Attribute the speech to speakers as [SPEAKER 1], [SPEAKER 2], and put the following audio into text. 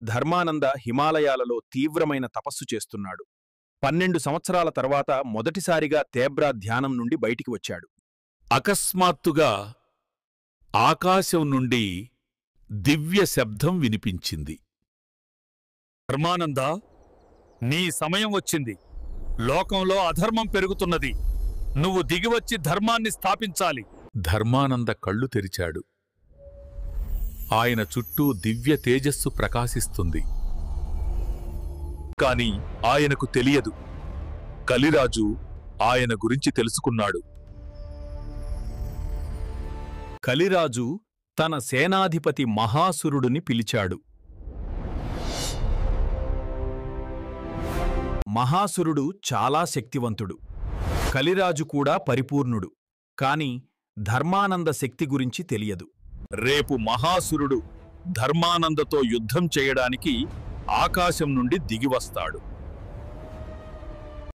[SPEAKER 1] ధర్మానంద హిమాలయాలలో తీవ్రమైన తపస్సు చేస్తున్నాడు. 12 సంవత్సరాల తర్వాత మొదటిసారిగా తేబ్రా ధ్యానం నుండి బయటికి వచ్చాడు.
[SPEAKER 2] అకస్మాత్తుగా ఆకాశం నుండి దివ్య శబ్దం వినిపించింది.
[SPEAKER 3] ధర్మానందా, నీ సమయం వచ్చింది. లోకంలో అధర్మం పెరుగుతున్నది. నువ్వు దిగివచ్చి ధర్మాన్ని స్థాపించాలి.
[SPEAKER 2] ధర్మానంద కళ్ళు తెరిచాడు. ఆయన చుట్టూ దివ్య తేజస్సు ప్రకాశిస్తుంది. కాని ఆయనకు తెలియదు, కలిరాజు ఆయన గురించి తెలుసుకున్నాడు.
[SPEAKER 1] కలిరాజు తన సేనాధిపతి మహాసురుడిని పిలిచాడు. మహాసురుడు చాలా శక్తివంతుడు. కలిరాజు కూడా పరిపూర్ణుడు. కాని ధర్మానంద శక్తి గురించి తెలియదు.
[SPEAKER 2] రేపు మహాసురుడు ధర్మానందతో యుద్ధం చేయడానికి ఆకాశం నుండి దిగివస్తాడు.